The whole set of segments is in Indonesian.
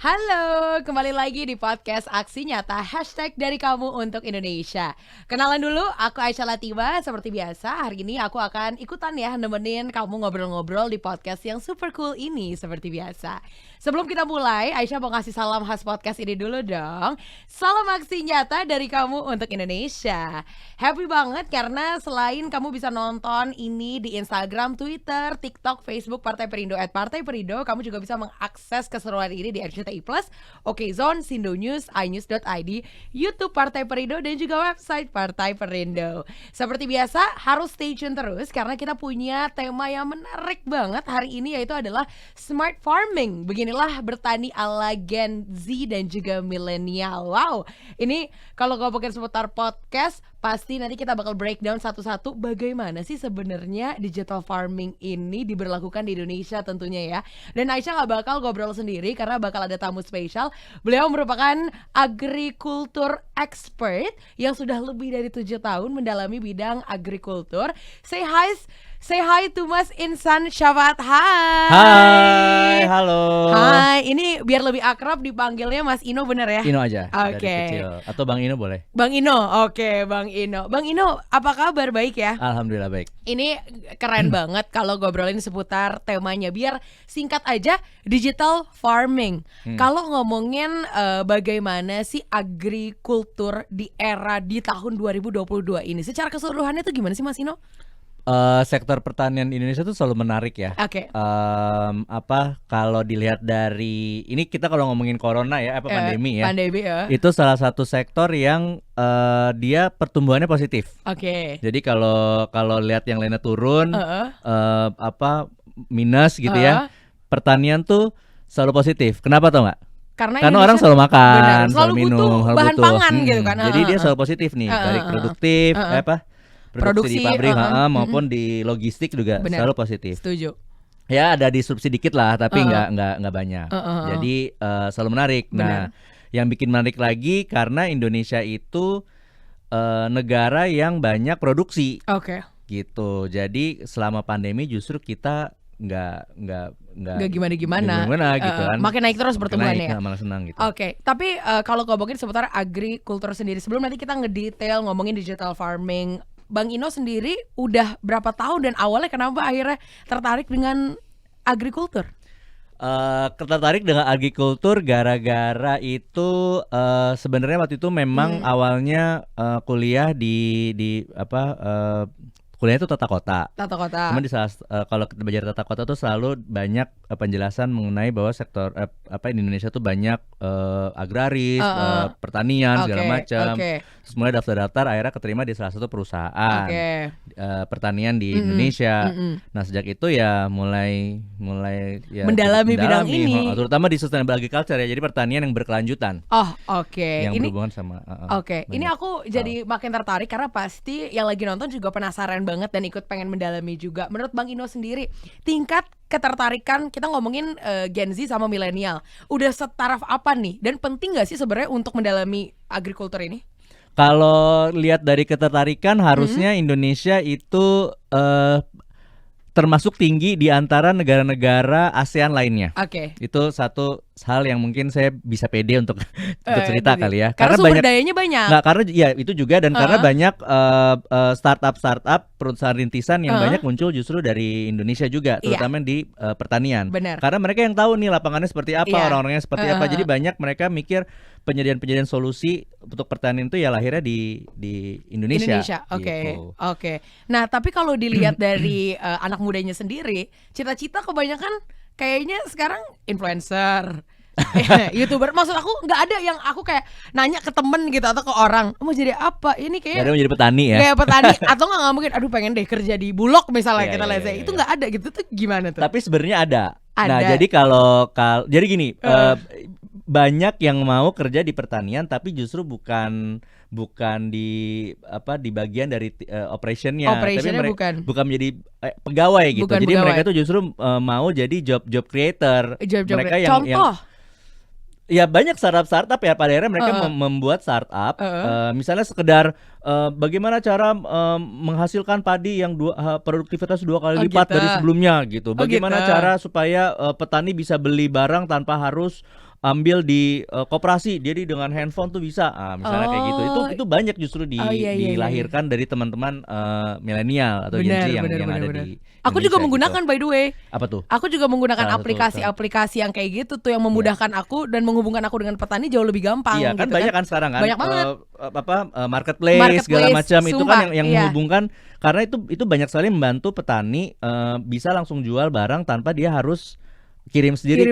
Halo, kembali lagi di podcast Aksi Nyata #dari kamu untuk Indonesia. Kenalan dulu, aku Aisyah Latifah. Seperti biasa, hari ini aku akan ikutan ya nemenin kamu ngobrol-ngobrol di podcast yang super cool ini seperti biasa. Sebelum kita mulai, Aisyah mau kasih salam khas podcast ini dulu dong. Salam Aksi Nyata dari kamu untuk Indonesia. Happy banget karena selain kamu bisa nonton ini di Instagram, Twitter, TikTok, Facebook Partai Perindo @partaiperindo, kamu juga bisa mengakses keseruan ini di RCTI Plus, Okezone, Sindo News, iNews.id, YouTube Partai Perindo dan juga website Partai Perindo. Seperti biasa harus stay tune terus karena kita punya tema yang menarik banget hari ini, yaitu adalah smart farming. Beginilah bertani ala Gen Z dan juga milenial. Wow, ini kalau ngomongin seputar podcast, pasti nanti kita bakal breakdown satu-satu bagaimana sih sebenarnya digital farming ini diberlakukan di Indonesia tentunya ya. Dan Aisyah gak bakal ngobrol sendiri karena bakal ada tamu spesial. Beliau merupakan agrikultur expert yang sudah lebih dari 7 tahun mendalami bidang agrikultur. Say hi to Mas Insan Syafaat. Hai, halo. Hai, ini biar lebih akrab dipanggilnya Mas Ino, bener ya? Ino aja, Oke. dari kecil. Atau Bang Ino boleh? Bang Ino, oke Bang Ino. Bang Ino, apa kabar? Baik ya? Alhamdulillah baik. Ini keren banget kalau ngobrolin seputar temanya. Biar singkat aja, digital farming. Kalau ngomongin bagaimana sih agrikultur di era di tahun 2022 ini, secara keseluruhannya tuh gimana sih Mas Ino? Sektor pertanian Indonesia tuh selalu menarik ya. Oke. Kalau dilihat dari ini, kita kalau ngomongin corona ya, pandemi ya. Pandemi ya. Itu salah satu sektor yang dia pertumbuhannya positif. Oke. Jadi kalau lihat yang lainnya turun, minus gitu ya. Pertanian tuh selalu positif. Kenapa tau nggak? Karena orang selalu makan, benar, selalu minum, butuh bahan pangan gitu kan. Jadi dia selalu positif nih, baik produktif, produksi di pabrik maupun di logistik juga selalu positif. Setuju. Ya ada disrupsi dikit lah, tapi nggak banyak. Jadi selalu menarik. Benar. Nah, yang bikin menarik lagi karena Indonesia itu negara yang banyak produksi. Oke. Gitu. Jadi selama pandemi justru kita nggak gimana gitu kan. Makin naik terus pertumbuhannya. Malah senang gitu. Oke, tapi kalau ngomongin seputar agrikultur sendiri, sebelum nanti kita ngedetail ngomongin digital farming, Bang Ino sendiri udah berapa tahun dan awalnya kenapa akhirnya tertarik dengan agrikultur? Tertarik dengan agrikultur gara-gara itu sebenarnya waktu itu memang awalnya kuliah kuliah itu tata kota. Tata kota. Cuman kalau kita belajar tata kota tuh selalu banyak penjelasan mengenai bahwa sektor di Indonesia tuh banyak agraris, pertanian segala macam. Terus mulai daftar-daftar, akhirnya keterima di salah satu perusahaan pertanian di Indonesia. Nah sejak itu ya mulai ya mendalami bidang ini, terutama di sustainable agriculture ya, jadi pertanian yang berkelanjutan. Yang berhubungan sama. Ini aku jadi makin tertarik karena pasti yang lagi nonton juga penasaran banget dan ikut pengen mendalami juga. Menurut Bang Ino sendiri, tingkat ketertarikan kita ngomongin Gen Z sama milenial udah setaraf apa nih? Dan penting nggak sih sebenarnya untuk mendalami agrikultur ini? Kalau lihat dari ketertarikan, harusnya Indonesia itu termasuk tinggi di antara negara-negara ASEAN lainnya. Itu satu hal yang mungkin saya bisa pede untuk cerita kali ya. Karena sumber dayanya banyak. Nggak, karena ya itu juga, dan karena banyak startup perusahaan rintisan yang banyak muncul justru dari Indonesia juga, terutama di pertanian. Benar. Karena mereka yang tahu nih lapangannya seperti apa, orang-orangnya seperti apa. Jadi banyak mereka mikir penyediaan solusi untuk pertanian itu ya lahirnya di Indonesia. Oke. Nah, tapi kalau dilihat dari anak mudanya sendiri, cita-cita kebanyakan kayaknya sekarang influencer, YouTuber. Maksud aku nggak ada yang aku kayak nanya ke temen gitu atau ke orang mau jadi apa. Ini kayaknya mau jadi petani ya. Kayak petani atau nggak mungkin. Aduh pengen deh kerja di Bulog misalnya kita lihat itu nggak ada gitu tuh, gimana tuh? Tapi sebenarnya ada. Nah jadi kalau jadi gini. Banyak yang mau kerja di pertanian tapi justru bukan di bagian dari operationnya, tapi mereka bukan menjadi pegawai gitu. Jadi mereka tuh justru mau jadi job creator. Mereka yang ya banyak startup ya, pada akhirnya mereka membuat startup, misalnya sekedar bagaimana cara menghasilkan padi yang produktivitas 2 kali lipat dari sebelumnya gitu. Bagaimana cara supaya petani bisa beli barang tanpa harus ambil di koperasi, jadi dengan handphone tuh bisa, misalnya kayak gitu. Itu banyak justru dilahirkan dari teman-teman milenial atau Gen Z yang ada di Aku Indonesia juga menggunakan gitu. by the way. Apa tuh? Aku juga menggunakan Salah satu aplikasi-aplikasi yang kayak gitu tuh yang memudahkan aku dan menghubungkan aku dengan petani jauh lebih gampang. Iya kan, gitu banyak kan sekarang kan. Banyak banget. Marketplace segala macam itu sumpah, kan yang menghubungkan, karena itu banyak sekali membantu petani bisa langsung jual barang tanpa dia harus kirim sendiri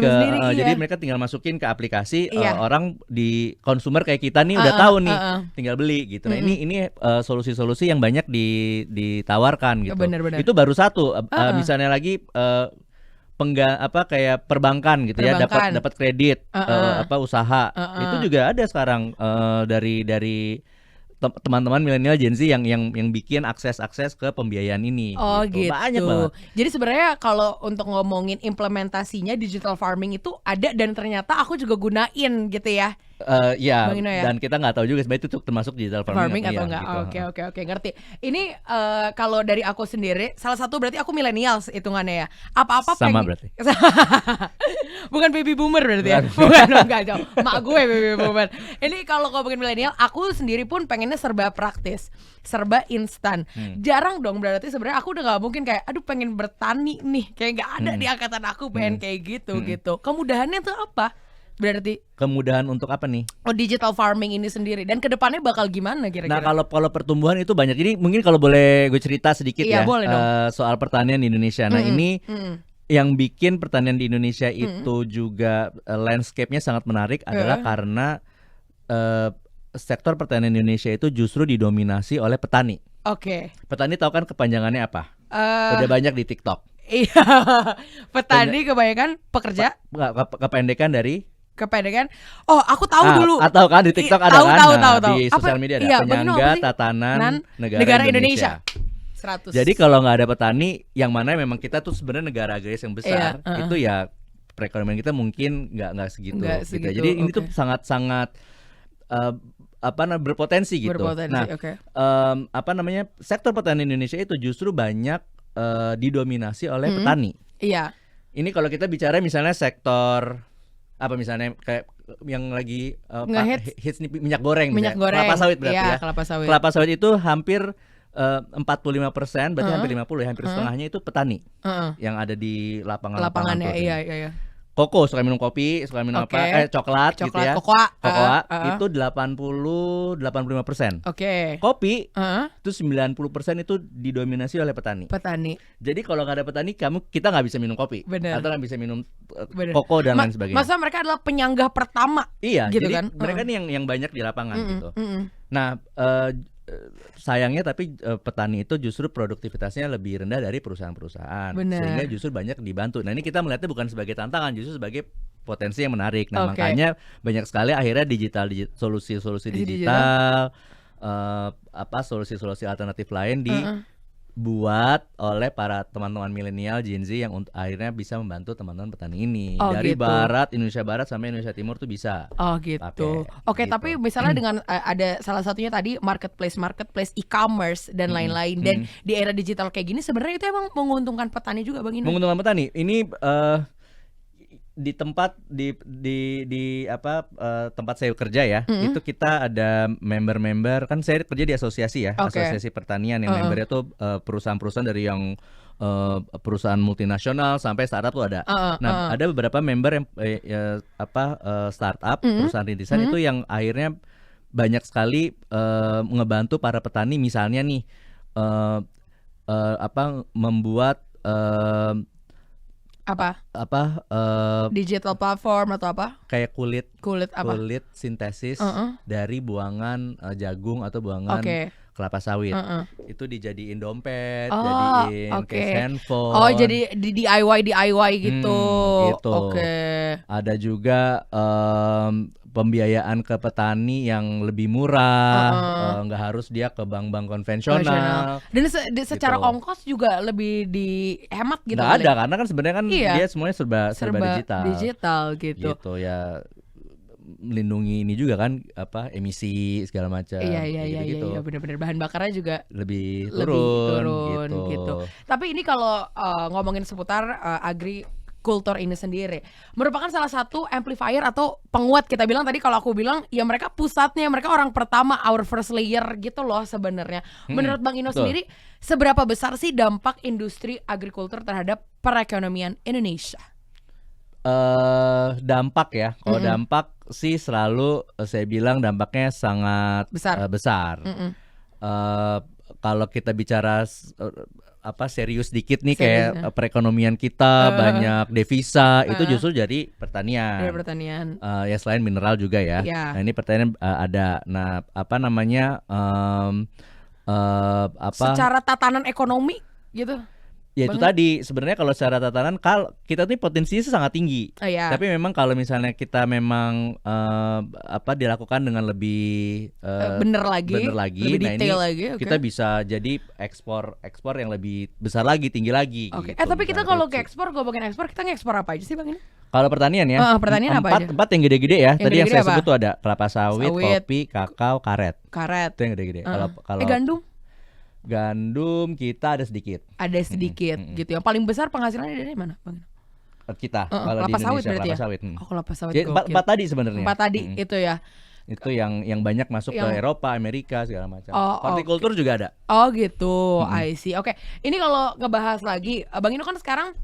jadi mereka tinggal masukin ke aplikasi, orang di konsumer kayak kita nih udah tahu nih, tinggal beli gitu. Nah ini solusi-solusi yang banyak ditawarkan gitu. Bener. Itu baru satu, misalnya lagi kayak perbankan gitu ya, dapat kredit usaha, itu juga ada sekarang dari teman-teman milenial Gen Z yang bikin akses ke pembiayaan ini. Oh gitu. Banyak banget. Jadi sebenarnya kalau untuk ngomongin implementasinya digital farming itu ada dan ternyata aku juga gunain gitu ya. Ya, dan kita nggak tahu juga sebenarnya itu termasuk digital farming atau enggak. Gitu. Oke, ngerti. Ini kalau dari aku sendiri, salah satu berarti aku millennials hitungannya ya. Apa-apa sama berarti. Bukan baby boomer berarti ya. Bukan, enggak jauh. Mak gue baby boomer. Ini kalau ngomongin milenial, aku sendiri pun pengennya serba praktis, serba instan. Jarang dong berarti sebenarnya aku udah nggak mungkin kayak aduh pengen bertani nih, kayak nggak ada di angkatan aku pengen kayak gitu. Kemudahannya tuh apa? Berarti kemudahan untuk apa nih? Digital farming ini sendiri dan kedepannya bakal gimana kira-kira? Nah kalau pertumbuhan itu banyak. Ini mungkin kalau boleh gue cerita sedikit ya boleh dong. soal pertanian di Indonesia. Nah ini yang bikin pertanian di Indonesia itu juga landscape-nya sangat menarik adalah karena sektor pertanian Indonesia itu justru didominasi oleh petani. Oke. Petani tahu kan kepanjangannya apa? Udah banyak di TikTok. Iya. Petani kebanyakan pekerja. Kependekan dari Oh, aku tahu dulu. Atau kan di TikTok ada tahu. Di sosial media ada penyangga tatanan negara Indonesia. 100. Jadi kalau nggak ada petani, yang mana memang kita tuh sebenarnya negara agraris yang besar, itu ya perekonomian kita mungkin nggak segitu. Gitu. Jadi ini tuh sangat berpotensi gitu. Sektor pertanian Indonesia itu justru banyak didominasi oleh petani. Iya. Ini kalau kita bicara misalnya sektor misalnya kayak yang lagi hits nih, minyak goreng, kelapa sawit berarti ya. Kelapa sawit itu hampir 45%, berarti hampir 50 ya, hampir setengahnya itu petani yang ada di lapangannya. Iya. Koko, suka minum kopi, suka minum coklat gitu ya. Kokoa itu 85%. Kopi itu 90% itu didominasi oleh petani. Jadi kalau nggak ada petani, kita nggak bisa minum kopi. Atau nggak bisa minum koko dan lain sebagainya. Masa mereka adalah penyanggah pertama. Iya, gitu jadi kan? Mereka nih yang banyak di lapangan gitu. Nah, sayangnya tapi petani itu justru produktivitasnya lebih rendah dari perusahaan-perusahaan. Sehingga justru banyak dibantu. Nah ini kita melihatnya bukan sebagai tantangan, justru sebagai potensi yang menarik. Nah makanya banyak sekali akhirnya solusi-solusi digital, solusi-solusi alternatif lain dibuat oleh para teman-teman milenial Gen Z yang akhirnya bisa membantu teman-teman petani ini. Dari Indonesia Barat sampai Indonesia Timur tuh bisa. Oh gitu. Oke, tapi misalnya dengan ada salah satunya tadi marketplace, e-commerce dan lain-lain, dan di era digital kayak gini sebenarnya itu emang menguntungkan petani juga, Bang Ina? Menguntungkan petani. Ini di tempat tempat saya kerja ya, itu kita ada member-member, kan saya kerja di asosiasi ya, asosiasi pertanian yang membernya tuh perusahaan-perusahaan dari yang perusahaan multinasional sampai startup tuh ada. Nah ada beberapa member yang startup, perusahaan rintisan itu yang akhirnya banyak sekali ngebantu para petani, misalnya nih membuat digital platform atau apa? Kayak kulit sintesis dari buangan jagung atau buangan kelapa sawit. Itu dijadiin dompet, jadiin case handphone. Oh, jadi di DIY gitu. Ada juga pembiayaan ke petani yang lebih murah, nggak harus dia ke bank-bank konvensional. Dan secara ongkos juga lebih dihemat gitu. Nggak ada, karena kan sebenarnya kan dia semuanya serba digital gitu. Gitu ya, melindungi ini juga kan emisi segala macam. Iya, benar-benar bahan bakarnya juga lebih turun gitu. Tapi ini kalau ngomongin seputar agri agrikultur ini sendiri merupakan salah satu amplifier atau penguat. Kita bilang tadi, kalau aku bilang ya mereka pusatnya, mereka orang pertama, our first layer gitu loh sebenarnya. Menurut Bang Ino sendiri, seberapa besar sih dampak industri agrikultur terhadap perekonomian Indonesia? Dampak ya, kalau dampak sih selalu saya bilang dampaknya sangat besar. Kalau kita bicara serius dikit nih, kayak perekonomian kita banyak devisa, itu justru jadi pertanian. Dari pertanian. Ya selain mineral juga ya. Nah ini pertanian ada. Nah secara tatanan ekonomi gitu. Ya itu tadi, sebenarnya kalau secara tatanan kita nih potensinya sangat tinggi. Tapi memang kalau misalnya kita memang dilakukan dengan lebih bener lagi, lebih detail lagi, kita bisa jadi ekspor yang lebih besar lagi, tinggi lagi. Gitu, tapi kita kalau ke ekspor, ngomongin ekspor, kita ngekspor apa aja sih Bang ini? Kalau pertanian ya, pertanian apa aja? 4 yang gede-gede ya. Tadi yang saya sebut tuh ada kelapa sawit, kopi, kakao, karet. Itu yang gede-gede. Kalau gandum kita ada sedikit. Gitu. Yang paling besar penghasilannya dari mana, Bang? Kita kalau di Indonesia kelapa sawit. Kelapa sawit. Jadi 4 tadi sebenarnya. 4 tadi itu ya. Itu yang banyak masuk ke Eropa, Amerika segala macam. Hortikultur juga ada. Gitu. I see. Oke. Ini kalau ngebahas lagi, Bang Ino kan sekarang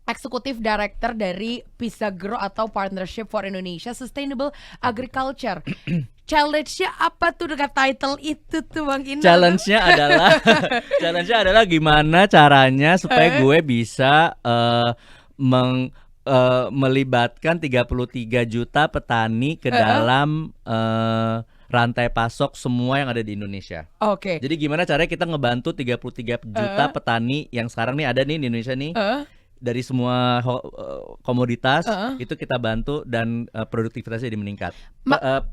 Executive Director dari Pisagrow atau Partnership for Indonesia Sustainable Agriculture. Challenge-nya apa tuh dengan title itu tuh Bang Ino? Challenge-nya adalah gimana caranya supaya gue bisa melibatkan 33 juta petani ke dalam rantai pasok semua yang ada di Indonesia. Jadi gimana caranya kita ngebantu 33 juta petani yang sekarang nih ada nih di Indonesia nih. Dari semua komoditas itu kita bantu dan produktivitasnya jadi meningkat.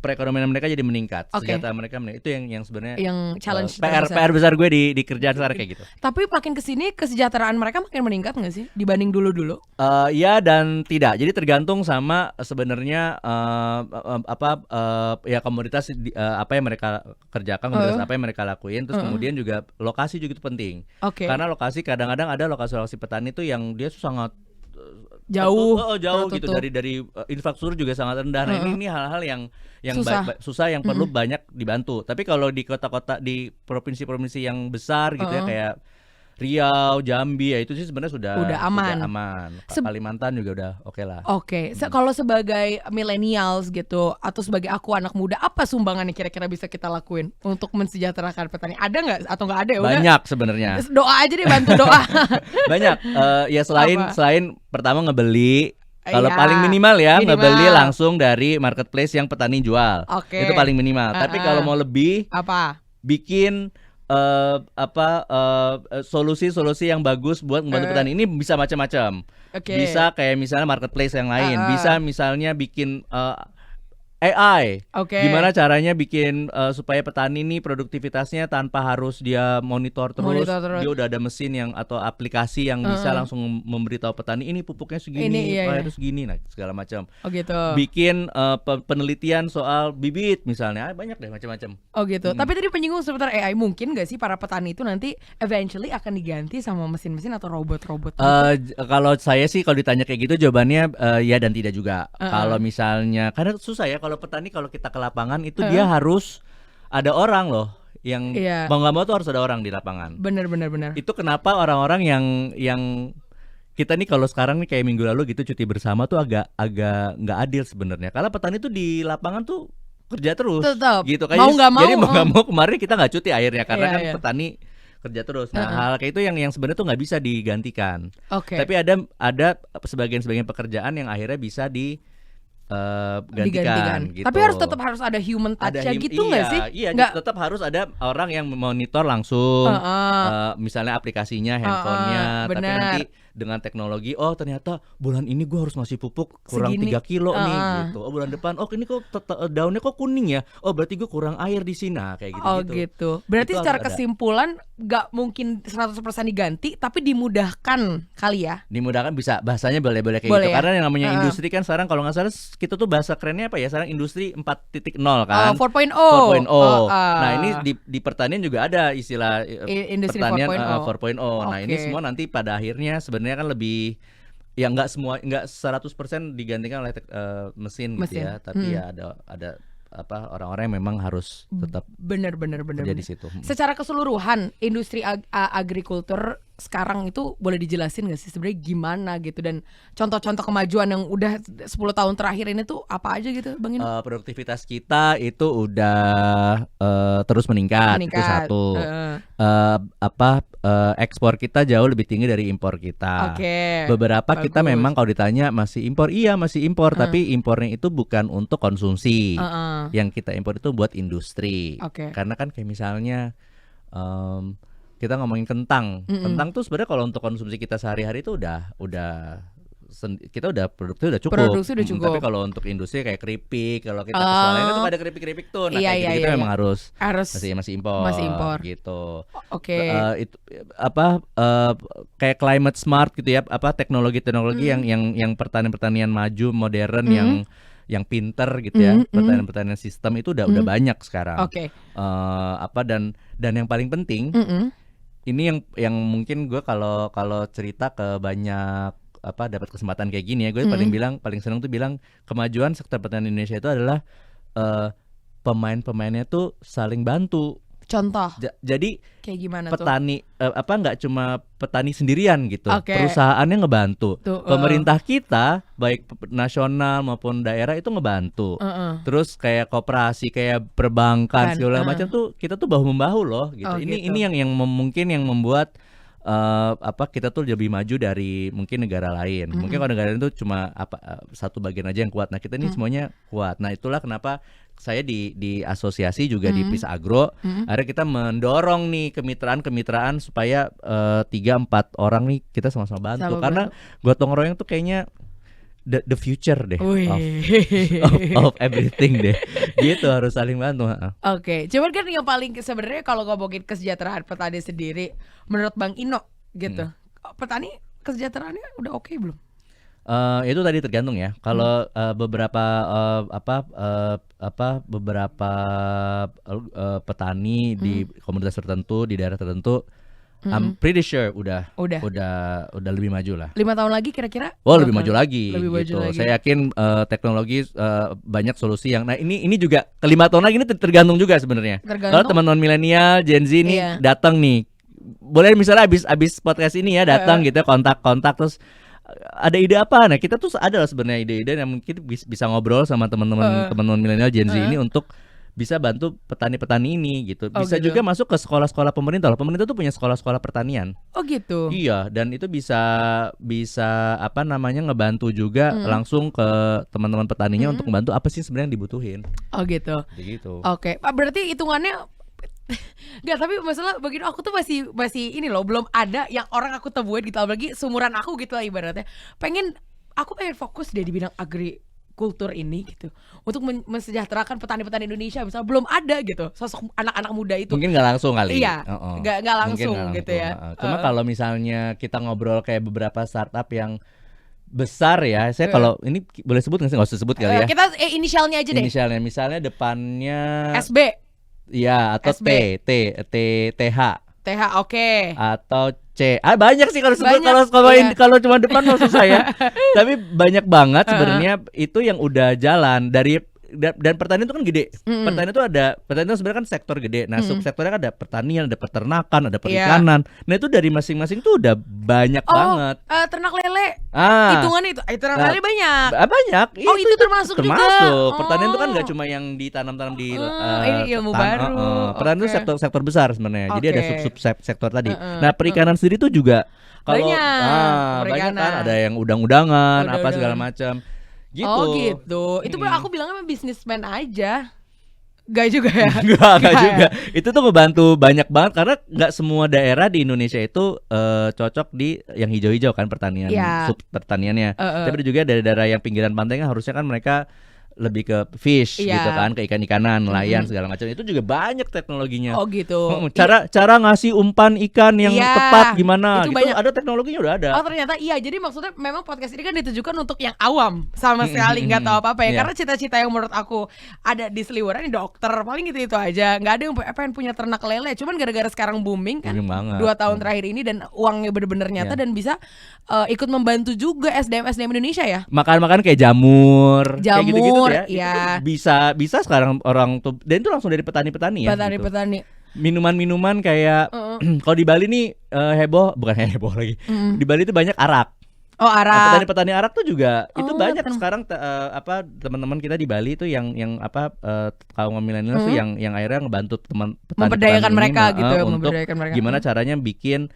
Perekonomian mereka jadi meningkat, kesejahteraan mereka meningkat. Itu yang sebenarnya yang challenge PR besar gue di kerjaan sekarang kayak gitu. Tapi makin kesini kesejahteraan mereka makin meningkat nggak sih dibanding dulu? Ya dan tidak. Jadi tergantung sama sebenarnya ya komoditas apa yang mereka kerjakan, komoditas apa yang mereka lakuin. Terus kemudian juga lokasi juga itu penting. Karena lokasi kadang-kadang ada lokasi petani itu yang dia sangat jauh gitu dari infrastruktur juga sangat rendah. Nah ini hal-hal yang susah yang perlu banyak dibantu. Tapi kalau di kota-kota, di provinsi-provinsi yang besar gitu ya, kayak Riau, Jambi, ya itu sih sebenarnya sudah aman. Kalimantan juga udah oke lah. Kalau sebagai millennials gitu, atau sebagai aku anak muda, apa sumbangan yang kira-kira bisa kita lakuin untuk mensejahterakan petani? Ada nggak atau nggak ada? Ya udah. Banyak sebenarnya. Doa aja deh, bantu doa. Banyak. Ya selain pertama ngebeli. Kalau paling minimal ngebeli langsung dari marketplace yang petani jual. Itu paling minimal. Tapi kalau mau lebih, bikin solusi-solusi yang bagus buat membantu petani. Ini bisa macam-macam. Bisa kayak misalnya marketplace yang lain, bisa misalnya bikin AI. Gimana caranya bikin supaya petani ini produktivitasnya tanpa harus dia monitor terus. Dia udah ada mesin yang atau aplikasi yang bisa langsung memberitahu petani ini pupuknya segini, itu segini, nah segala macam. Bikin penelitian soal bibit misalnya, banyak deh macam-macam. Tapi tadi penyinggung seputar AI, mungkin nggak sih para petani itu nanti eventually akan diganti sama mesin-mesin atau robot-robot? Kalau saya sih kalau ditanya kayak gitu jawabannya ya dan tidak juga. Kalau misalnya karena susah ya kalau petani, kalau kita ke lapangan itu dia harus ada orang loh yang mau nggak mau tuh harus ada orang di lapangan. Bener. Itu kenapa orang-orang yang kita nih kalau sekarang nih kayak minggu lalu gitu cuti bersama tuh agak nggak adil sebenarnya. Karena petani tuh di lapangan tuh kerja terus. Tetap. Gitu kan. Jadi mau nggak mau kemarin kita nggak cuti akhirnya karena kan petani kerja terus. Nah hal kayak itu yang sebenarnya tuh nggak bisa digantikan. Tapi ada sebagian pekerjaan yang akhirnya bisa digantikan gitu. Tapi tetap harus ada human touch-nya gitu nggak sih? Iya, tetap harus ada orang yang monitor langsung, misalnya aplikasinya, handphonenya. Tapi nanti dengan teknologi, oh ternyata bulan ini gue harus ngasih pupuk kurang 3 kilo nih gitu. Oh bulan depan, oh ini kok daunnya kok kuning ya. Oh berarti gue kurang air di sini, nah, kayak gitu. Berarti itu secara kesimpulan nggak mungkin 100% diganti, tapi dimudahkan kali ya? Dimudahkan bisa, bahasanya boleh kayak gitu. Karena yang namanya industri kan sekarang kalau nggak salah kita tuh bahasa kerennya apa ya? Sekarang industri 4.0 kan? 4.0. Nah ini di pertanian juga ada istilah industri pertanian 4.0. Nah ini semua nanti pada akhirnya sebenarnya kan lebih ya nggak 100% digantikan oleh mesin gitu ya, tapi ya ada apa orang-orang yang memang harus tetap bener kerja di situ. Secara keseluruhan industri agrikultur sekarang itu boleh dijelasin nggak sih sebenarnya gimana gitu, dan contoh-contoh kemajuan yang udah 10 tahun terakhir ini tuh apa aja gitu Bang Ino? Produktivitas kita itu udah terus meningkat. Itu satu. Ekspor kita jauh lebih tinggi dari impor kita. Beberapa bagus. Kita memang kalau ditanya masih impor, iya masih impor, tapi impornya itu bukan untuk konsumsi. Yang kita impor itu buat industri. Karena kan kayak misalnya kita ngomongin kentang. Kentang tuh sebenarnya kalau untuk konsumsi kita sehari-hari itu kita udah produksi udah cukup. Tapi kalau untuk industri kayak keripik, kalau kita kesualian kan tuh ada keripik-keripik tuh. Nah kayak gitu memang harus masih impor gitu. Itu kayak climate smart gitu ya, teknologi yang pertanian maju modern yang pinter gitu ya, pertanian sistem itu udah banyak sekarang. Dan yang paling penting ini yang mungkin gue kalau cerita ke banyak dapat kesempatan kayak gini ya, gue paling seneng tuh bilang kemajuan sektor pertanian Indonesia itu adalah pemain-pemainnya tuh saling bantu. Contoh. Jadi kayak gimana petani nggak cuma petani sendirian gitu. Perusahaannya ngebantu. Pemerintah kita baik nasional maupun daerah itu ngebantu. Terus kayak koperasi, kayak perbankan segala macam tuh kita tuh bahu membahu loh gitu. Ini yang mungkin yang membuat kita tuh lebih maju dari mungkin negara lain. Mungkin kalau negara lain itu cuma satu bagian aja yang kuat. Nah kita ini semuanya kuat. Nah itulah kenapa saya di asosiasi juga di Pisa Agro, akhirnya kita mendorong nih kemitraan supaya 3-4 orang nih kita sama-sama bantu. Karena gotong royong tuh kayaknya the future deh of everything deh. Gitu, harus saling bantu. Cuman kan yang paling sebenarnya kalau ngomongin kesejahteraan petani sendiri, menurut Bang Ino gitu, petani kesejahteraannya udah oke belum? Itu tadi tergantung ya. Kalau beberapa petani di komunitas tertentu, di daerah tertentu, I'm pretty sure udah lebih maju lah. 5 tahun lagi kira-kira? Lebih maju lagi. Saya yakin teknologi banyak solusi yang. Nah ini juga ke 5 tahun lagi ini tergantung juga sebenarnya. Kalau teman-teman milenial, Gen Z nih datang nih, boleh misalnya abis podcast ini ya datang gitu, kontak terus ada ide apa? Nah kita tuh ada lah sebenarnya ide-ide yang mungkin bisa ngobrol sama teman-teman milenial Gen Z ini untuk bisa bantu petani-petani ini gitu. Bisa juga masuk ke sekolah-sekolah pemerintah. Pemerintah tuh punya sekolah-sekolah pertanian. Gitu. Iya, dan itu bisa ngebantu juga langsung ke teman-teman petaninya untuk membantu apa sih sebenarnya yang dibutuhin. Gitu. Berarti hitungannya Enggak, tapi masalah begitu aku tuh masih ini loh, belum ada yang orang aku temuin gitu, apalagi seumuran aku gitu lah ibaratnya. Aku pengen fokus deh di bidang agrikultur ini gitu, untuk mensejahterakan petani-petani Indonesia. Misalnya belum ada gitu sosok anak-anak muda itu. Mungkin nggak langsung kali. Iya, nggak langsung gitu ya. Cuma kalau misalnya kita ngobrol kayak beberapa startup yang besar ya, saya kalau ini boleh sebut nggak usah sebut kali ya. Kita inisialnya aja deh. Inisialnya, misalnya depannya SB. Iya, atau TH. Atau C. Banyak sih kalau sebut, kalau cuma depan maksud saya. Tapi banyak banget sebenarnya itu yang udah jalan dari. Dan pertanian itu kan gede. Pertanian itu sebenarnya kan sektor gede. Nah, subsektornya kan ada pertanian, ada peternakan, ada perikanan. Nah, itu dari masing-masing tuh udah banyak banget. Ternak lele. Hitungannya itu ternak lele banyak. Banyak. Itu termasuk juga. Pertanian itu kan nggak cuma yang ditanam-tanam di ini ilmu baru. Pertanian itu sektor besar sebenarnya. Jadi ada sub sektor tadi. Nah, perikanan sendiri tuh juga kalau banyak kan, ada yang udang-udangan, apa segala macam. Gitu. Itu aku bilangnya bisnismen aja. Gak juga ya? Gak juga. Itu tuh ngebantu banyak banget karena gak semua daerah di Indonesia itu cocok di yang hijau-hijau kan pertanian, sub pertaniannya. Tapi juga dari daerah yang pinggiran pantai kan harusnya kan mereka lebih ke fish Iya. gitu kan, ke ikan-ikanan, nelayan segala macam. Itu juga banyak teknologinya. Oh gitu. Cara ngasih umpan ikan yang Iya, tepat gimana itu gitu. banyak. Ada teknologinya udah ada. Oh ternyata iya, jadi maksudnya memang podcast ini kan ditujukan untuk yang awam sama sekali nggak tahu apa-apa ya. Iya. Karena cita-cita yang menurut aku ada di seliweran ini dokter paling gitu aja. Nggak ada yang pengen punya ternak lele. Cuman gara-gara sekarang booming kan, Booming banget. 2 tahun terakhir ini dan uangnya bener-bener nyata Iya. dan bisa ikut membantu juga SDM Indonesia ya. Makan kayak jamur kayak gitu-gitu tuh ya. iya. Itu bisa sekarang orang tuh, dan itu langsung dari petani-petani ya. Gitu. Petani-petani. Minuman kayak kalau di Bali nih bukan heboh lagi. Di Bali itu banyak arak. Oh arak. Petani-petani arak tuh juga itu Oh, banyak betul. sekarang teman-teman kita di Bali itu yang kaum milenial tuh yang akhirnya ngebantu teman petani Memberdayakan ini, mereka gitu ya, untuk memberdayakan mereka. gimana caranya bikin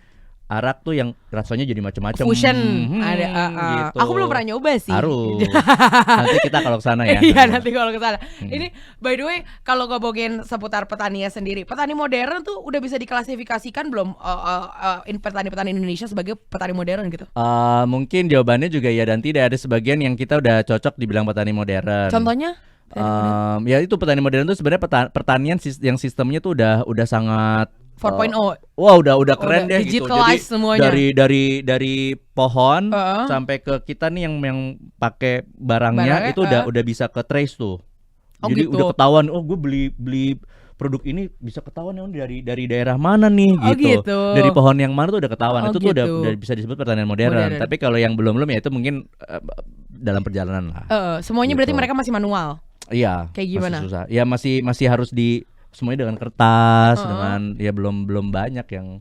arak tuh yang rasanya jadi macam-macam. Fusion ada. Gitu. Aku belum pernah nyoba sih. Harus. Nanti kita kalau kesana ya. Iya nanti kalau ke sana. Ini by the way kalau ngomongin seputar petani sendiri, petani modern tuh udah bisa diklasifikasikan belum petani-petani Indonesia sebagai petani modern gitu? Mungkin jawabannya juga ya dan tidak. Ada sebagian yang kita udah cocok dibilang petani modern. Contohnya? Ya itu petani modern tuh sebenarnya pertanian yang sistemnya tuh udah sangat 4.0. Wah udah keren Udah deh gitu. digitalize Jadi semuanya. dari pohon sampai ke kita nih yang pakai barangnya itu udah bisa ke trace tuh. Oh, Jadi gitu. udah ketahuan. Oh gue beli produk ini bisa ketahuan dari daerah mana nih Oh, gitu. gitu. Dari pohon yang mana tuh udah ketahuan. Oh, Itu tuh gitu. udah bisa disebut pertanian modern. Tapi kalau yang belum ya itu mungkin dalam perjalanan lah. Semuanya Gitu. berarti mereka masih manual. Iya. Kayak gimana? Masih susah. Ya masih harus semuanya dengan kertas, dengan ya belum banyak yang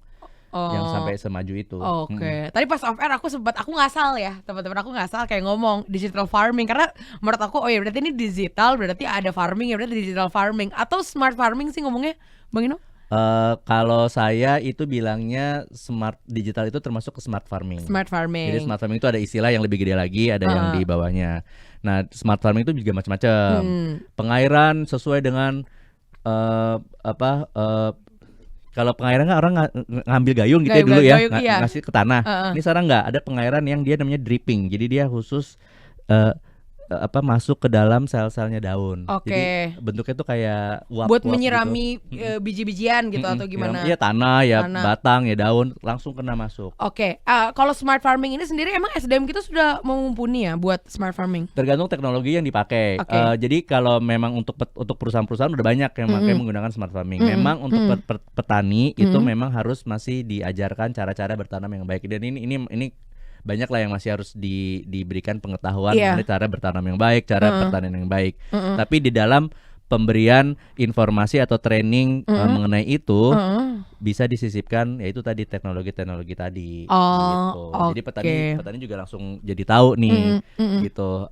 sampai semaju itu. Oke. Tadi pas off air aku ngasal ya, teman-teman aku ngasal kayak ngomong digital farming karena menurut aku oh ya berarti ini digital berarti ada farming ya berarti digital farming atau smart farming sih ngomongnya Bang Ino? Kalau saya itu bilangnya smart digital itu termasuk ke smart farming. Smart farming. Jadi smart farming itu ada istilah yang lebih gede lagi, ada yang di bawahnya. Nah, smart farming itu juga macam-macam. Pengairan sesuai dengan kalau pengairan kan orang ngambil gayung gitu ya dulu ya, Gayung, iya. ngasih ke tanah. Ini sekarang nggak ada pengairan yang dia namanya dripping. Jadi dia khusus masuk ke dalam sel-selnya daun. Oke. Jadi bentuknya tuh kayak uap buat menyirami biji-bijian gitu atau gimana? Iya tanah ya, Tanah. batang ya, daun langsung kena masuk. Oke. Kalau smart farming ini sendiri emang SDM kita sudah mumpuni ya buat smart farming? Tergantung teknologi yang dipakai. Oke. Jadi kalau memang untuk perusahaan-perusahaan udah banyak yang menggunakan smart farming. Memang untuk petani itu memang harus masih diajarkan cara-cara bertanam yang baik. Dan ini banyak lah yang masih harus diberikan pengetahuan mengenai cara bertanam yang baik, cara pertanian yang baik. Tapi di dalam pemberian informasi atau training mengenai itu bisa disisipkan yaitu tadi teknologi-teknologi tadi gitu. Jadi petani juga langsung jadi tahu nih gitu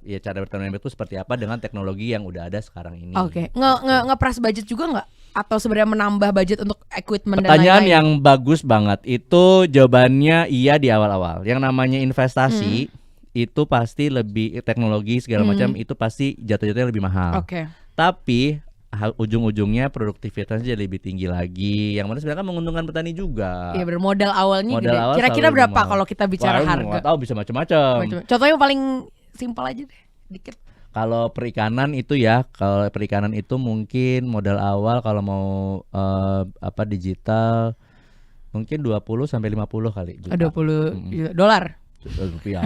ya cara bertanam yang baik itu seperti apa dengan teknologi yang udah ada sekarang ini. Oke. Nge-press budget juga nggak? Atau sebenarnya menambah budget untuk equipment Pertanyaan dan lain-lain? yang bagus banget. Itu jawabannya iya di awal-awal. Yang namanya investasi itu pasti lebih teknologi segala macam itu pasti jatuh-jatuhnya lebih mahal. Oke. Tapi ujung-ujungnya produktivitasnya jadi lebih tinggi lagi. Yang mana sebenarnya kan menguntungkan petani juga. Iya bermodal awalnya Modal gede. awal Kira-kira selalu berapa mahal. kalau kita bicara Wah, harga? nggak tahu bisa macam-macam. Contohnya yang paling simpel aja deh, dikit. Kalau perikanan itu mungkin modal awal kalau mau digital mungkin 20 sampai 50 kali juta. 20 juta dolar. Rupiah.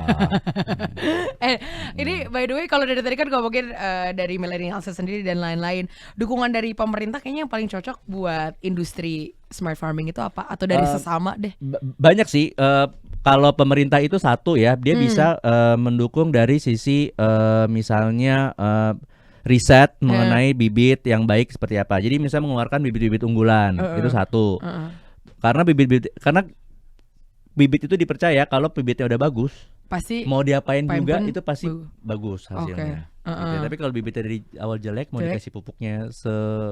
Ini by the way kalau dari tadi kan ngomongin dari millennial sendiri dan lain-lain, dukungan dari pemerintah kayaknya yang paling cocok buat industri smart farming itu apa? Atau dari sesama deh? Banyak sih. Kalau pemerintah itu satu ya, dia bisa mendukung dari sisi misalnya riset mengenai bibit yang baik seperti apa. Jadi misalnya mengeluarkan bibit-bibit unggulan itu satu. Karena bibit itu dipercaya kalau bibitnya udah bagus, Pasti mau diapain juga pun itu pasti bagus hasilnya. Oke. Gitu. Tapi kalau bibitnya dari awal jelek, mau dikasih pupuknya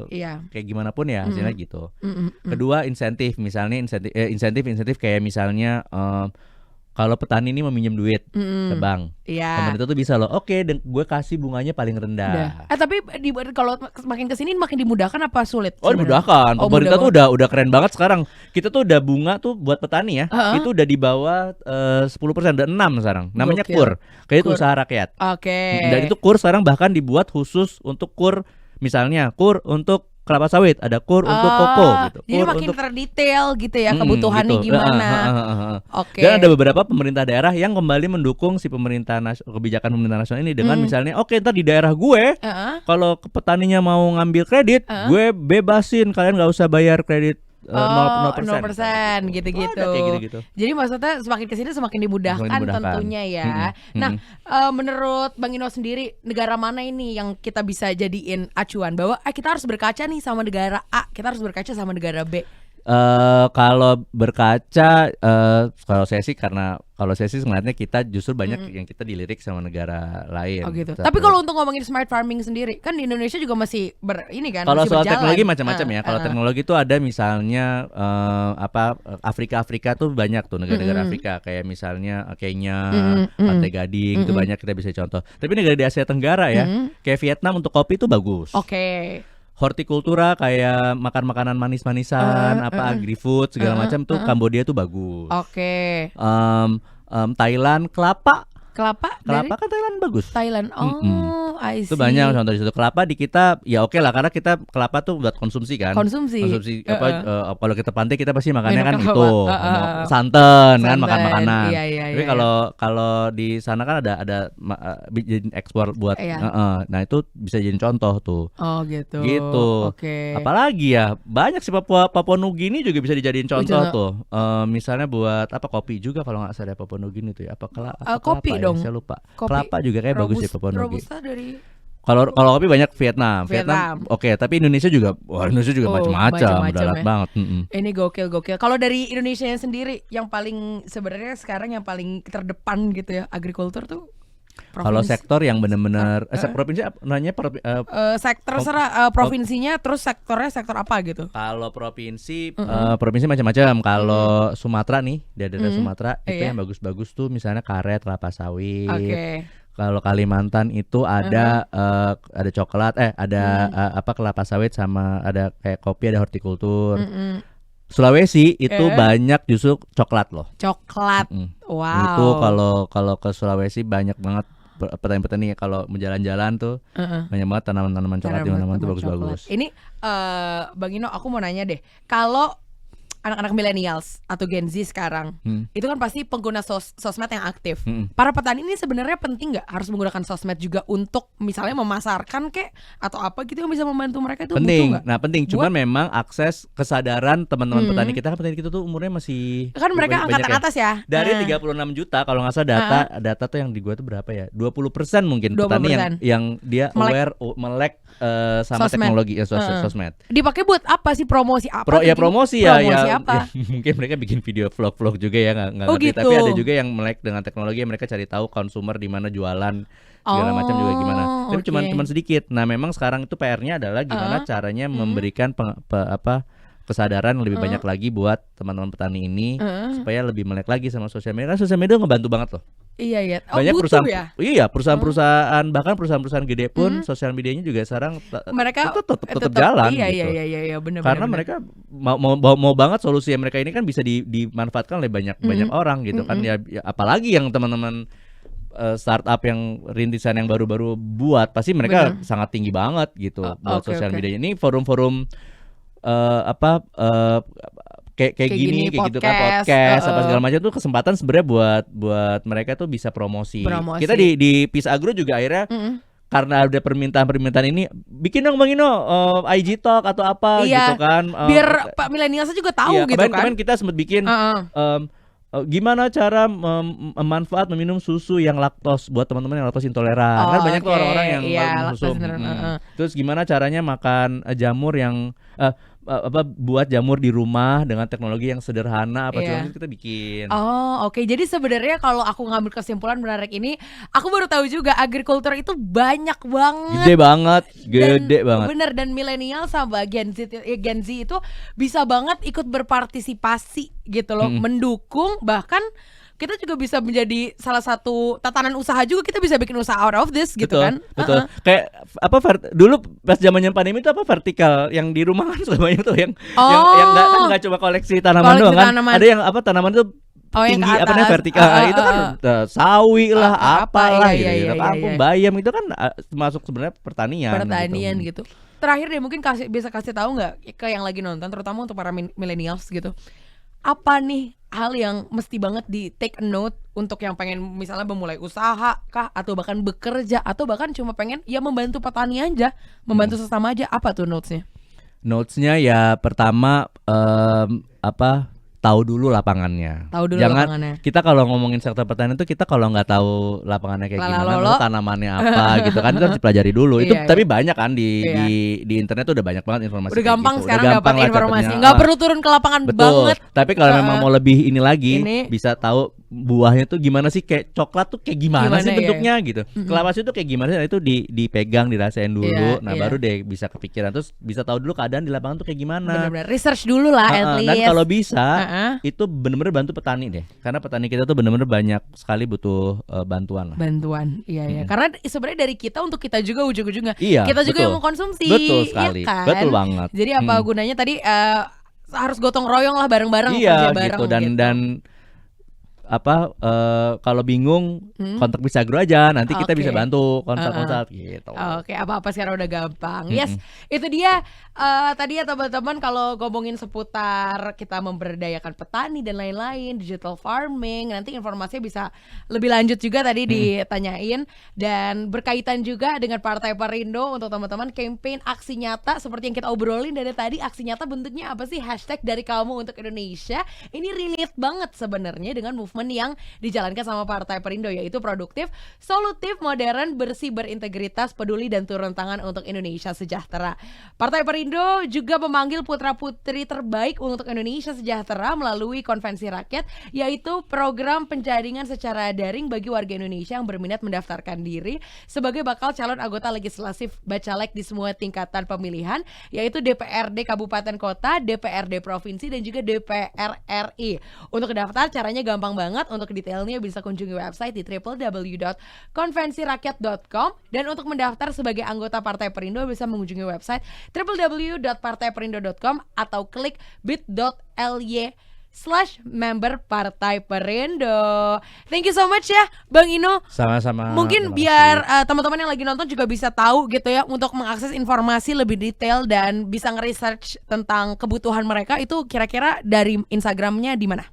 iya. kayak gimana pun ya hasilnya gitu. Kedua insentif, misalnya insentif kayak misalnya kalau petani ini meminjam duit ke bank, Iya. pemerintah tuh bisa loh, oke, gue kasih bunganya paling rendah. Tapi kalau makin kesini makin dimudahkan apa sulit? Oh, sebenarnya? dimudahkan. Oh, Pemerintah mudah tuh udah keren banget sekarang. Kita tuh udah bunga tuh buat petani ya. Itu udah di bawah 10%, udah 6 sekarang. Namanya Gokil. KUR. Kredit KUR. Usaha Rakyat. Oke. Dan itu KUR sekarang bahkan dibuat khusus untuk KUR, misalnya KUR untuk kelapa sawit, ada KUR untuk koko gitu. Jadi KUR makin untuk terdetail gitu ya kebutuhannya gitu. gimana. Oke. Dan ada beberapa pemerintah daerah yang kembali mendukung si kebijakan pemerintah nasional ini dengan misalnya, oke, ntar di daerah gue kalau petaninya mau ngambil kredit, gue bebasin, kalian nggak usah bayar kredit 0%, 0% gitu-gitu. Ada kayak gitu-gitu. Jadi maksudnya semakin kesini semakin dimudahkan tentunya ya. Nah, menurut Bang Ino sendiri, negara mana ini yang kita bisa jadiin acuan bahwa kita harus berkaca nih sama negara A, kita harus berkaca sama negara B? Kalau berkaca, kalau saya sih ngeliatnya kita justru banyak yang kita dilirik sama negara lain. Oh gitu. Tapi kalau untuk ngomongin smart farming sendiri, kan di Indonesia juga masih kalau masih soal berjalan. teknologi macam-macam ya. Kalau teknologi tuh ada misalnya Afrika tuh banyak tuh negara-negara Afrika kayak misalnya Kenya, Pantai Gading itu banyak kita bisa contoh. Tapi negara di Asia Tenggara ya, kayak Vietnam untuk kopi itu bagus. Oke. Hortikultura kayak makan makanan manis-manisan, agri-food segala macam tuh Kambodia tuh bagus. Oke. Thailand kelapa dari kan Thailand bagus. Thailand. I see. Itu banyak contoh di situ. Kelapa di kita ya oke lah, karena kita kelapa tuh buat konsumsi kan. Konsumsi Kalau kita pantai kita pasti makannya kan kelapa. gitu. Santan kan, makan makanan. Iya, Tapi kalau di sana kan ada jadi ekspor buat nah itu bisa jadi contoh tuh. Oh gitu. Oke. Apalagi ya banyak sih, Papua Nugini juga bisa dijadiin contoh tuh. Misalnya buat kopi juga kalau nggak salah Papua Nugini tuh ya. Kopi kelapa dong. Saya lupa. Kopi. Kelapa juga kayak bagus ya Papua Nugini. Robusta dari Kalau kopi banyak Vietnam. Oke, tapi Indonesia juga macam-macam, udah ya. banget. Ini gokil. Kalau dari Indonesia yang sendiri, yang paling sebenarnya sekarang yang paling terdepan gitu ya, agrikultur tuh Kalau sektor yang benar-benar provinsi namanya sektor provinsinya, terus sektor apa gitu? Kalau provinsi provinsi macam-macam. Kalau Sumatera nih, daerah Sumatera itu yang bagus-bagus tuh misalnya karet, kelapa sawit. Kalau Kalimantan itu ada coklat, kelapa sawit sama ada kayak kopi, ada hortikultur. Sulawesi itu banyak justru coklat loh. Coklat. Wow. Itu kalau ke Sulawesi banyak banget petani-petani, kalau menjalan-jalan tuh banyak banget tanaman-tanaman coklat di mana-mana tuh bagus-bagus. Ini Bang Ino, aku mau nanya deh. Kalau anak-anak millennials atau Gen Z sekarang itu kan pasti pengguna sosmed yang aktif. Para petani ini sebenarnya penting nggak harus menggunakan sosmed juga untuk misalnya memasarkan atau apa gitu yang bisa membantu mereka itu? Penting. Butuh nggak? Nah penting. Cuman memang akses kesadaran teman-teman petani kita tuh umurnya masih kan mereka angkatan atas ya. Dari 36 juta kalau nggak salah data tuh yang di gua tuh berapa ya? 20% mungkin 20%. petani yang dia melek sama sosmed. Teknologi sosmed. Dipakai buat apa sih, promosi apa? Promosi ya. Apa? Mungkin mereka bikin video vlog juga ya, nggak ngerti. Gitu. Tapi ada juga yang melek dengan teknologi, mereka cari tahu konsumer di mana jualan segala macam juga gimana. Tapi cuman sedikit. Nah memang sekarang itu PR-nya adalah gimana caranya memberikan kesadaran yang lebih banyak lagi buat teman-teman petani ini supaya lebih melek lagi sama sosial media. Karena sosial media ngebantu banget loh. Iya. Banyak perusahaan bahkan perusahaan gede pun sosial medianya juga sekarang mereka tetap jalan. Iya, benar. Karena mereka mau banget solusi mereka ini kan bisa dimanfaatkan oleh banyak orang gitu kan ya, apalagi yang teman-teman startup yang rintisan yang baru-baru buat, pasti mereka sangat tinggi banget gitu buat sosial medianya. Ini forum-forum kayak gini kayak gitu kan, podcast apa segala macam tuh kesempatan sebenarnya buat mereka tuh bisa promosi. Kita di Peace Agro juga akhirnya karena ada permintaan ini, bikin dong Bang Ino IG Talk atau apa gitu kan, biar Pak milenialnya juga tahu gitu kan. Kemarin kita sempat bikin gimana cara meminum susu yang laktos buat teman-teman yang laktos intoleran. Kan banyak tuh orang-orang yang susu. Terus gimana caranya makan jamur yang buat jamur di rumah dengan teknologi yang sederhana kita bikin. Jadi sebenarnya kalau aku ngambil kesimpulan menarik ini, aku baru tahu juga agrikultur itu banyak banget. Gede banget. Bener, dan milenial sama Gen Z itu bisa banget ikut berpartisipasi gitu loh, mendukung, bahkan kita juga bisa menjadi salah satu tatanan usaha juga, kita bisa bikin usaha out of this gitu Betul, kan. betul. Kayak apa dulu pas zamannya pandemi itu apa vertikal yang di rumah kan selama itu yang nggak cuma koleksi tanaman doang kan. Ada yang apa tanaman itu tinggi apa namanya vertikal. Itu kan sawi lah, apalah gitu. Kampung bayam itu kan masuk sebenarnya pertanian gitu. Terakhir deh mungkin bisa kasih tahu nggak ke yang lagi nonton, terutama untuk para millennials gitu. Apa nih hal yang mesti banget di take a note untuk yang pengen misalnya memulai usaha kah, atau bahkan bekerja, atau bahkan cuma pengen ya membantu petani aja, membantu sesama aja, apa tuh notesnya? Notesnya ya pertama tahu dulu lapangannya. Jangan kita kalau ngomongin sektor pertanian itu kita kalau nggak tahu lapangannya kayak gimana, tanamannya apa gitu kan, itu harus dipelajari dulu. Itu tapi banyak kan di internet tuh udah banyak banget informasi. Udah gampang gitu. Sekarang dapat informasi. Nggak perlu turun ke lapangan. Betul. Banget. Tapi kalau memang mau lebih ini lagi, bisa tahu buahnya tuh gimana sih, kayak coklat tuh kayak gimana sih bentuknya gitu. Kelapa sih tuh kayak gimana sih, itu dipegang, dirasain dulu. Baru deh bisa kepikiran, terus bisa tahu dulu keadaan di lapangan tuh kayak gimana. Benar-benar research dulu lah at least. Dan kalau bisa itu benar-benar bantu petani deh, karena petani kita tuh benar-benar banyak sekali butuh bantuan lah. Iya. Karena sebenarnya dari kita untuk kita juga ujung-ujungnya. Kita juga yang mengkonsumsi. Betul sekali. Ya kan? Betul banget. Jadi apa gunanya tadi harus gotong royong lah bareng-bareng, kerja bareng gitu. Dan kalau bingung kontak Pisagro aja, nanti kita bisa bantu konsult gitu. Apa-apa sekarang udah gampang. Yes, itu dia tadi ya teman-teman, kalau ngomongin seputar kita memberdayakan petani dan lain-lain, digital farming, nanti informasinya bisa lebih lanjut juga tadi ditanyain, dan berkaitan juga dengan Partai Perindo untuk teman-teman, campaign aksi nyata seperti yang kita obrolin dari tadi. Aksi nyata bentuknya apa sih? Hashtag dari kamu untuk Indonesia. Ini relate banget sebenarnya dengan movement yang dijalankan sama Partai Perindo, yaitu produktif, solutif, modern, bersih, berintegritas, peduli, dan turun tangan untuk Indonesia sejahtera. Partai Perindo juga memanggil putra-putri terbaik untuk Indonesia sejahtera melalui konvensi rakyat, yaitu program penjaringan secara daring bagi warga Indonesia yang berminat mendaftarkan diri sebagai bakal calon anggota legislatif Bacalek di semua tingkatan pemilihan, yaitu DPRD Kabupaten Kota, DPRD Provinsi, dan juga DPR RI. Untuk daftar caranya gampang banget. Untuk detailnya bisa kunjungi website di www.konvensirakyat.com, dan untuk mendaftar sebagai anggota Partai Perindo bisa mengunjungi website www.partaiperindo.com atau klik bit.ly/member Partai Perindo. Thank you so much ya Bang Ino. Sama-sama. Mungkin biar teman-teman yang lagi nonton juga bisa tahu gitu ya, untuk mengakses informasi lebih detail dan bisa nge-research tentang kebutuhan mereka, itu kira-kira dari Instagramnya di mana?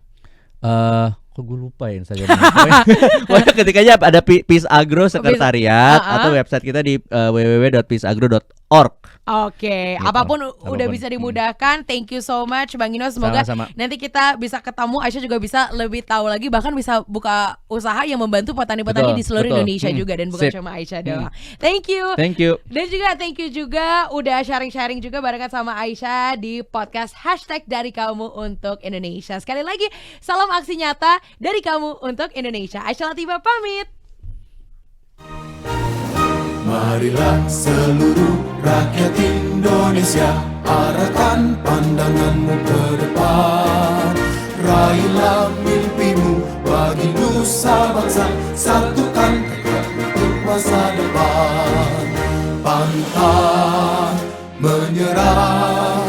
Kok gue lupa ya Instagramnya. Pokoknya ketikanya ada Pisagro Sekretariat atau website kita di www.pisagro.org. Oke, gitu. Apapun udah bisa dimudahkan. Thank you so much Bang Ino. Semoga nanti kita bisa ketemu, Aisyah juga bisa lebih tahu lagi, bahkan bisa buka usaha yang membantu petani-petani di seluruh Indonesia juga, dan bukan cuma Aisyah doang. Thank you. Dan juga thank you juga udah sharing-sharing juga barengan sama Aisyah di podcast Hashtag dari kamu untuk Indonesia. Sekali lagi, salam aksi nyata dari kamu untuk Indonesia. Aisyah Latifah pamit. Marilah seluruh rakyat Indonesia, arahkan pandanganmu ke depan. Raihlah mimpimu bagi nusa bangsa, satukan tekad untuk masa depan. Pantang menyerah,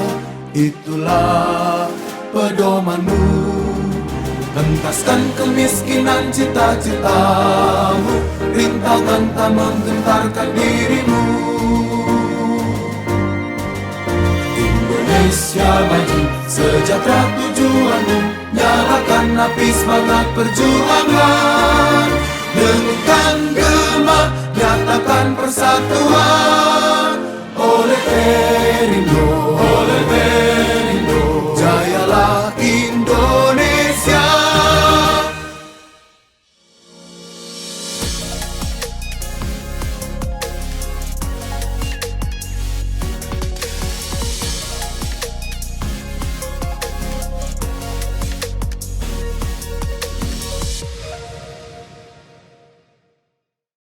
itulah pedomanmu. Hentaskan kemiskinan cita-citamu, rintangan tak menggentarkan dirimu. Indonesia maju, sejahtera tujuanmu, nyalakan api semangat perjuangan. Dengunkan gema, nyatakan persatuan. Oleh Perindo, oleh Perindo.